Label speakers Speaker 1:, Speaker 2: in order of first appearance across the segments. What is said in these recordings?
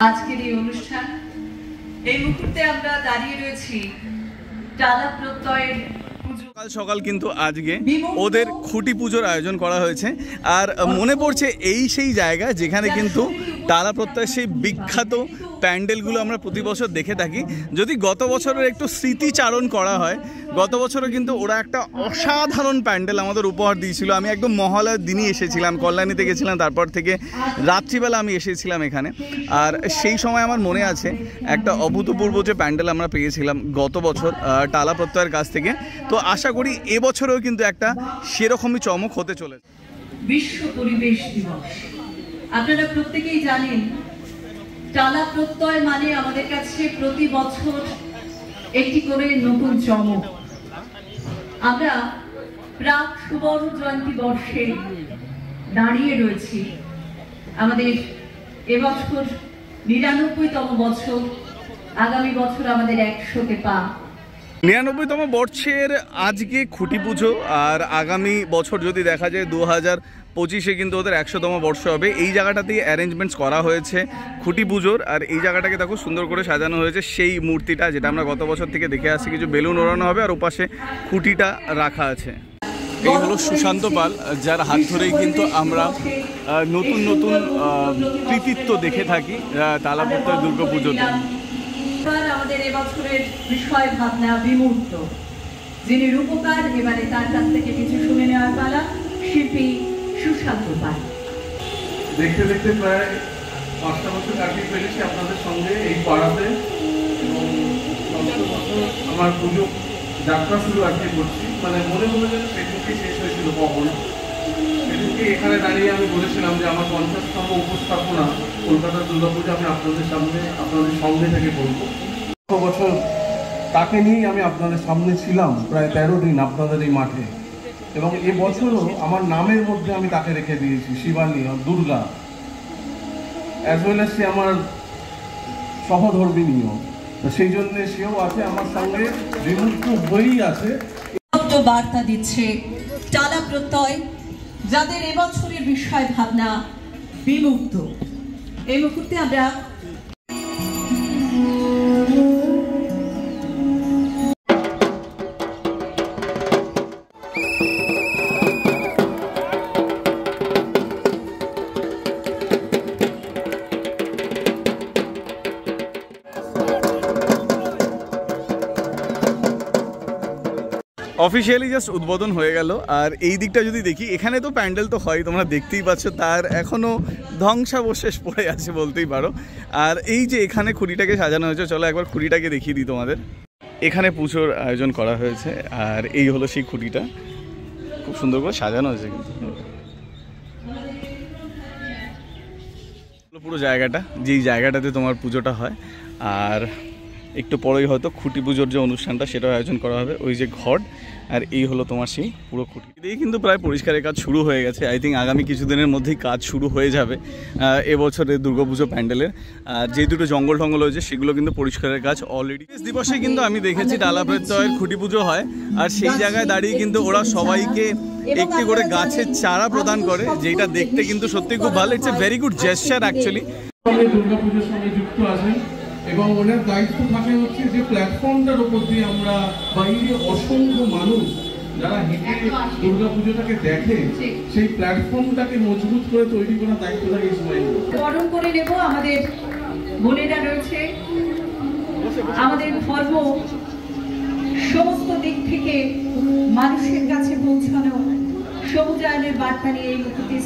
Speaker 1: আজকের এই অনুষ্ঠান এই মুহূর্তে আমরা দাঁড়িয়ে রয়েছি টালা প্রত্যয়ের
Speaker 2: সকাল সকাল কিন্তু আজকে ওদের খুঁটি পুজোর আয়োজন করা হয়েছে। আর মনে পড়ছে এই সেই জায়গা যেখানে কিন্তু টালা প্রত্যয়ের সেই বিখ্যাত প্যান্ডেলগুলো আমরা প্রতি বছর দেখে থাকি। যদি গত বছরের একটু স্মৃতিচারণ করা হয়, গত বছরও কিন্তু ওরা একটা অসাধারণ প্যান্ডেল আমাদের উপহার দিয়েছিল। আমি একদম মহালয়ার দিনই এসেছিলাম, কল্যাণীতে গেছিলাম, তারপর থেকে রাত্রিবেলা আমি এসেছিলাম এখানে। আর সেই সময় আমার মনে আছে একটা অভূতপূর্ব যে প্যান্ডেল আমরা পেয়েছিলাম গত বছর টালা প্রত্যয়ের কাছ থেকে। তো আশা করি এবছরেও কিন্তু একটা সেরকমই চমক হতে চলেছে।
Speaker 1: বিশ্ব পরিবেশ দিবস, আপনারা প্রত্যেকেই জানেন টালা প্রত্যয় মানে আমাদের কাছে প্রতি বছর একটি করে নতুন চমক। আমরা প্রাক সুবর্ণ জয়ন্তী বর্ষে দাঁড়িয়ে রয়েছি। আমাদের এবছর ৯৯তম বছর, আগামী বছর আমাদের ১০০তে পা।
Speaker 2: ৯৯তম বর্ষের আজকে খুঁটি পুজো, আর আগামী বছর যদি দেখা যায় ২০২৫-এ কিন্তু ওদের ১০০তম বর্ষ হবে। এই জায়গাটাতেই অ্যারেঞ্জমেন্টস করা হয়েছে খুঁটি পুজোর। আর এই জায়গাটাকে দেখো সুন্দর করে সাজানো হয়েছে, সেই মূর্তিটা যেটা আমরা গত বছর থেকে দেখে আসছি। কিছু বেলুন ওড়ানো হবে আর ওপাশে খুঁটিটা রাখা আছে। এই হলো সুশান্ত পাল, যার হাত ধরেই কিন্তু আমরা নতুন নতুন কৃতিত্ব দেখে থাকি টালা প্রত্যয় দুর্গাপুজোতে।
Speaker 1: আমাদের এবছরের বিষয় ভাবনা বিমূর্ত, যিনি রূপকার, এবারে তার কাছ থেকে কিছু শুনে নেওয়ার পালা। শিল্পী সুশান্ত পাল।
Speaker 3: দেখতে দেখতে প্রায় ৫টা বছর কাটিয়ে ফেলেছি আপনাদের সঙ্গে এই পাড়াতে, এবং ৫টা বছর আমার পুজো যাত্রা শুরু আজকে করছি। মানে মনে হলো যেন সেদিনকেই শেষ হয়েছিল কখনো। সেদিনকে এখানে দাঁড়িয়ে আমি বলেছিলাম যে আমার ৫০তম উপস্থাপনা কলকাতার দুর্গাপুজো আমি আপনাদের সঙ্গে থেকে বলবো। বছর তাকে নিয়েই আমি আপনাদের সামনে ছিলাম প্রায় ১৩ দিন আপনাদের এই মাঠে, এবং এবছরও আমার নামের মধ্যে আমি তাকে রেখে দিয়েছি Shivani, Durga, as well as সে আমার সহধর্মিনীও। তো সেই জন্য সেও আছে আমার সঙ্গে, বিমুক্ত হয়েই আছে।
Speaker 1: বার্তা দিচ্ছে টালা প্রত্যয়, যাদের এবছরের বিষয় ভাবনা বিমুক্ত। এই মুহূর্তে আমরা
Speaker 2: অফিসিয়ালি জাস্ট উদ্বোধন হয়ে গেল। আর এই দিকটা যদি দেখি, এখানে তো প্যান্ডেল তো হয়, তোমরা দেখতেই পাচ্ছ, তার এখনও ধ্বংসাবশেষ পড়ে আছে বলতেই পারো। আর এই যে এখানে খুঁটিটাকে সাজানো হয়েছে, চলো একবার খুঁটিটাকে দেখিয়ে দিই তোমাদের। এখানে পুজোর আয়োজন করা হয়েছে, আর এই হলো সেই খুঁটিটা, খুব সুন্দর করে সাজানো হয়েছে কিন্তু পুরো জায়গাটা, যেই জায়গাটাতে তোমার পুজোটা হয়। আর একটু পরেই হয়তো খুঁটি পুজোর যে অনুষ্ঠানটা সেটাও আয়োজন করা হবে। ওই যে ঘট, আর এই হলো তোমার সেই পুরো খুঁটি। এদিকে কিন্তু প্রায় পরিষ্কারের কাজ শুরু হয়ে গেছে। আই থিঙ্ক আগামী কিছুদিনের মধ্যেই কাজ শুরু হয়ে যাবে এবছরের দুর্গাপুজো প্যান্ডেলের। আর যে দুটো জঙ্গল টঙ্গল হয়েছে সেগুলো কিন্তু পরিষ্কারের কাজ অলরেডি। দিবসে কিন্তু আমি দেখেছি টালা প্রত্যয়ের খুঁটি পুজো হয়, আর সেই জায়গায় দাঁড়িয়ে কিন্তু ওরা সবাইকে একটি করে গাছের চারা প্রদান করে, যেটা দেখতে কিন্তু সত্যি খুব ভালো। It's a very good gesture actually.
Speaker 3: দুর্গাপুজোর সঙ্গে যুক্ত আছেন, এবং ওনার দায়িত্ব থাকে হচ্ছে যে প্ল্যাটফর্মটার উপর দিয়ে আমরা বাইরে অসংখ্য মানুষ যারা হেঁটে দুর্গাপুজোটাকে দেখে, সেই প্ল্যাটফর্মটাকে মজবুত করে তৈরি করার দায়িত্ব থাকে ইসমাইল।
Speaker 1: বরণ করে নেব আমাদের বোনেরা রয়েছে। আমাদের ধর্ম সমস্ত দিক থেকে মানুষের কাছে পৌঁছানো, সবুজায়নের বার্তা নিয়ে এই মুহূর্তে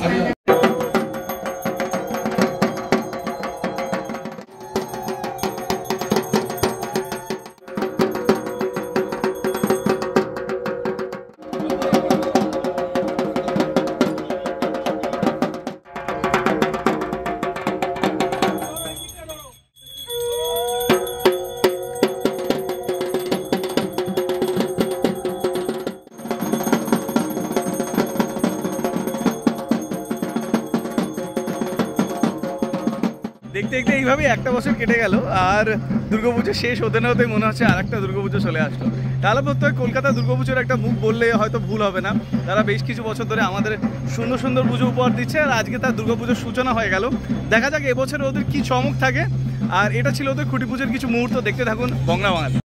Speaker 2: দেখতে দেখতে এইভাবেই একটা বছর কেটে গেল, আর দুর্গাপুজো শেষ হতে না হতে মনে হচ্ছে আর একটা দুর্গাপুজো চলে আসলো। তাহলে প্রত্যেক কলকাতা দুর্গাপুজোর একটা মুখ বললে হয়তো ভুল হবে না। তারা বেশ কিছু বছর ধরে আমাদের সুন্দর সুন্দর পুজো উপহার দিচ্ছে, আর আজকে তার দুর্গাপুজোর সূচনা হয়ে গেল। দেখা যাক এবছর ওদের কি চমক থাকে। আর এটা ছিল ওদের খুঁটি পুজোর কিছু মুহূর্ত। দেখতে থাকুন বংলা বাঙালি।